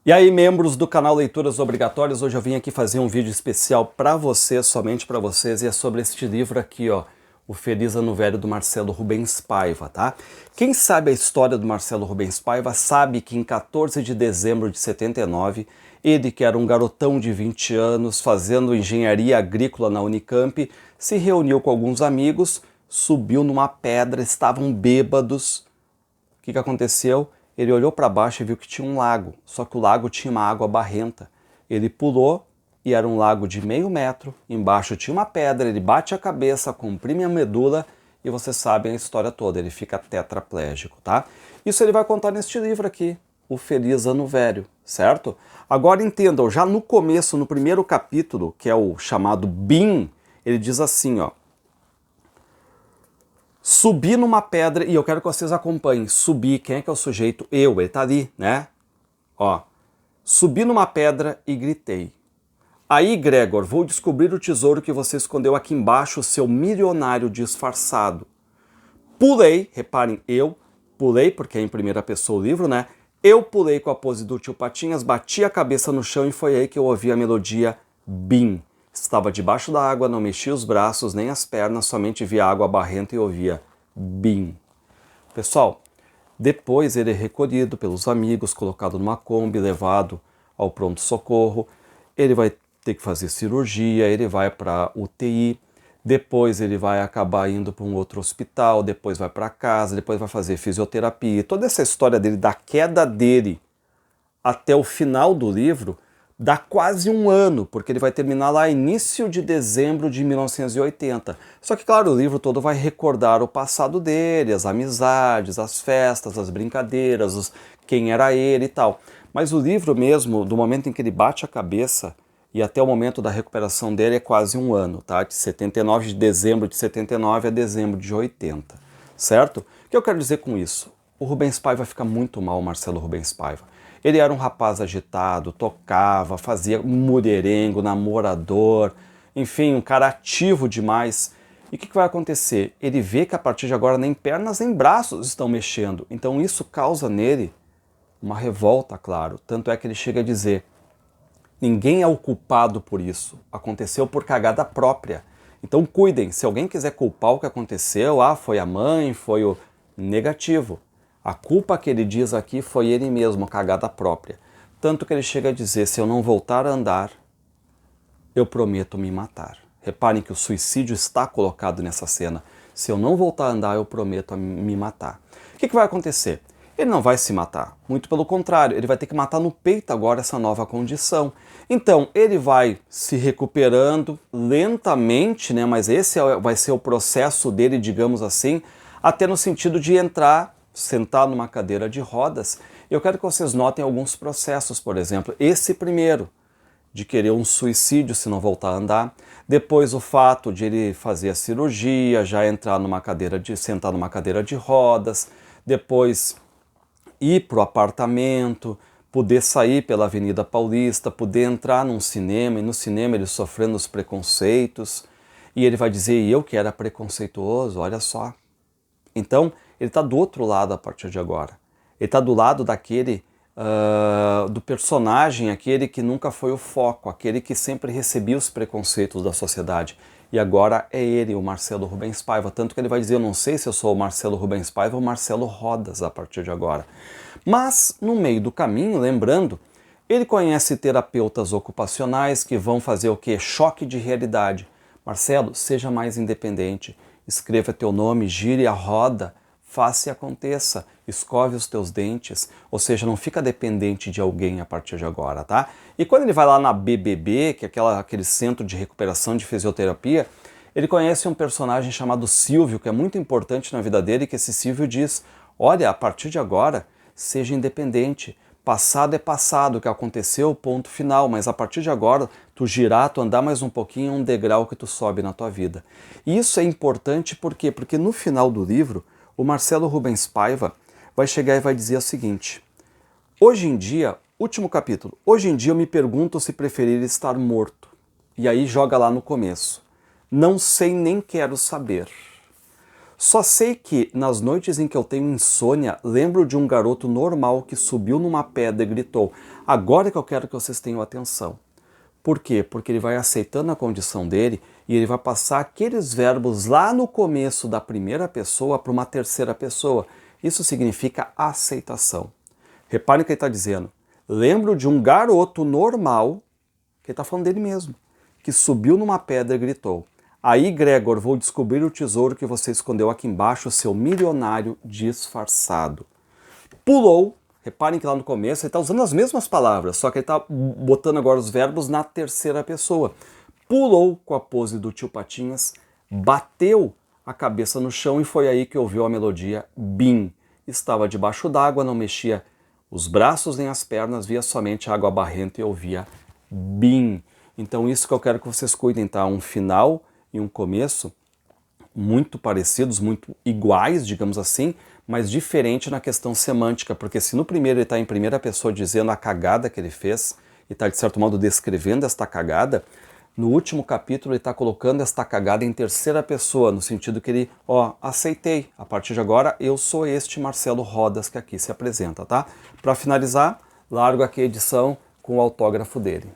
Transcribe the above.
E aí, membros do canal Leituras Obrigatórias, hoje eu vim aqui fazer um vídeo especial para vocês, somente para vocês, e é sobre este livro aqui, ó, O Feliz Ano Velho, do Marcelo Rubens Paiva, tá? Quem sabe a história do Marcelo Rubens Paiva sabe que em 14 de dezembro de 79, ele, que era um garotão de 20 anos, fazendo engenharia agrícola na Unicamp, se reuniu com alguns amigos, subiu numa pedra, estavam bêbados. O que aconteceu? Ele olhou para baixo e viu que tinha um lago, só que o lago tinha uma água barrenta. Ele pulou e era um lago de meio metro, embaixo tinha uma pedra, ele bate a cabeça, comprime a medula e vocês sabem a história toda, ele fica tetraplégico, tá? Isso ele vai contar neste livro aqui, O Feliz Ano Velho, certo? Agora entendam, já no começo, no primeiro capítulo, que é o chamado BIM, ele diz assim, ó: subi numa pedra, e eu quero que vocês acompanhem. Subi, quem é que é o sujeito? Eu, ele tá ali, né? Ó, subi numa pedra e gritei: aí, Gregor, vou descobrir o tesouro que você escondeu aqui embaixo, seu milionário disfarçado. Pulei, reparem, eu pulei, porque é em primeira pessoa o livro, né? Eu pulei com a pose do tio Patinhas, bati a cabeça no chão e foi aí que eu ouvi a melodia Bim. Estava debaixo da água, não mexia os braços nem as pernas, somente via água barrenta e ouvia Bim. Pessoal, depois ele é recolhido pelos amigos, colocado numa Kombi, levado ao pronto-socorro. Ele vai ter que fazer cirurgia, ele vai para UTI, depois ele vai acabar indo para um outro hospital, depois vai para casa, depois vai fazer fisioterapia. E toda essa história dele, da queda dele até o final do livro, dá quase um ano, porque ele vai terminar lá início de dezembro de 1980. Só que, claro, o livro todo vai recordar o passado dele, as amizades, as festas, as brincadeiras, quem era ele e tal. Mas o livro mesmo, do momento em que ele bate a cabeça e até o momento da recuperação dele, é quase um ano, tá? De 79, de dezembro de 79 a dezembro de 80, certo? O que eu quero dizer com isso? O Rubens Paiva fica muito mal, o Marcelo Rubens Paiva. Ele era um rapaz agitado, tocava, fazia mulherengo, namorador, enfim, um cara ativo demais. E o que vai acontecer? Ele vê que a partir de agora nem pernas nem braços estão mexendo. Então isso causa nele uma revolta, claro. Tanto é que ele chega a dizer: ninguém é o culpado por isso. Aconteceu por cagada própria. Então cuidem, se alguém quiser culpar o que aconteceu, foi a mãe, foi o negativo. A culpa que ele diz aqui foi ele mesmo, a cagada própria. Tanto que ele chega a dizer: se eu não voltar a andar, eu prometo me matar. Reparem que o suicídio está colocado nessa cena. Se eu não voltar a andar, eu prometo me matar. O que vai acontecer? Ele não vai se matar, muito pelo contrário, ele vai ter que matar no peito agora essa nova condição. Então, ele vai se recuperando lentamente, né? Mas esse vai ser o processo dele, digamos assim, até no sentido de entrar, sentar numa cadeira de rodas. Eu quero que vocês notem alguns processos, por exemplo, esse primeiro, de querer um suicídio se não voltar a andar. Depois o fato de ele fazer a cirurgia, já entrar numa cadeira sentar numa cadeira de rodas. Depois ir para o apartamento, poder sair pela Avenida Paulista, poder entrar num cinema, e no cinema ele sofrendo os preconceitos. E ele vai dizer: e eu que era preconceituoso, olha só. Então, ele está do outro lado a partir de agora. Ele está do lado daquele, do personagem, aquele que nunca foi o foco, aquele que sempre recebia os preconceitos da sociedade. E agora é ele, o Marcelo Rubens Paiva. Tanto que ele vai dizer: eu não sei se eu sou o Marcelo Rubens Paiva ou o Marcelo Rodas a partir de agora. Mas, no meio do caminho, lembrando, ele conhece terapeutas ocupacionais que vão fazer o quê? Choque de realidade. Marcelo, seja mais independente. Escreva teu nome, gire a roda, faça e aconteça, escove os teus dentes, ou seja, não fica dependente de alguém a partir de agora, tá? E quando ele vai lá na BBB, que é aquele centro de recuperação de fisioterapia, ele conhece um personagem chamado Silvio, que é muito importante na vida dele, que esse Silvio diz: olha, a partir de agora, seja independente. Passado é passado, o que aconteceu, ponto final, mas a partir de agora, tu girar, tu andar mais um pouquinho, um degrau que tu sobe na tua vida. E isso é importante por quê? Porque no final do livro, o Marcelo Rubens Paiva vai chegar e vai dizer o seguinte: hoje em dia, último capítulo, hoje em dia eu me pergunto se preferir estar morto. E aí joga lá no começo: não sei nem quero saber. Só sei que, nas noites em que eu tenho insônia, lembro de um garoto normal que subiu numa pedra e gritou. Agora que eu quero que vocês tenham atenção. Por quê? Porque ele vai aceitando a condição dele e ele vai passar aqueles verbos lá no começo da primeira pessoa para uma terceira pessoa. Isso significa aceitação. Reparem que ele está dizendo, lembro de um garoto normal, que ele está falando dele mesmo, que subiu numa pedra e gritou. Aí, Gregor, vou descobrir o tesouro que você escondeu aqui embaixo, seu milionário disfarçado. Pulou, reparem que lá no começo ele está usando as mesmas palavras, só que ele está botando agora os verbos na terceira pessoa. Pulou com a pose do tio Patinhas, bateu a cabeça no chão e foi aí que ouviu a melodia Bim. Estava debaixo d'água, não mexia os braços nem as pernas, via somente água barrenta e ouvia Bim. Então isso que eu quero que vocês cuidem, tá? Um final e um começo muito parecidos, muito iguais, digamos assim, mas diferente na questão semântica, porque se no primeiro ele está em primeira pessoa dizendo a cagada que ele fez, e está de certo modo descrevendo esta cagada, no último capítulo ele está colocando esta cagada em terceira pessoa, no sentido que ele, aceitei, a partir de agora eu sou este Marcelo Rodas que aqui se apresenta, tá? Para finalizar, largo aqui a edição com o autógrafo dele.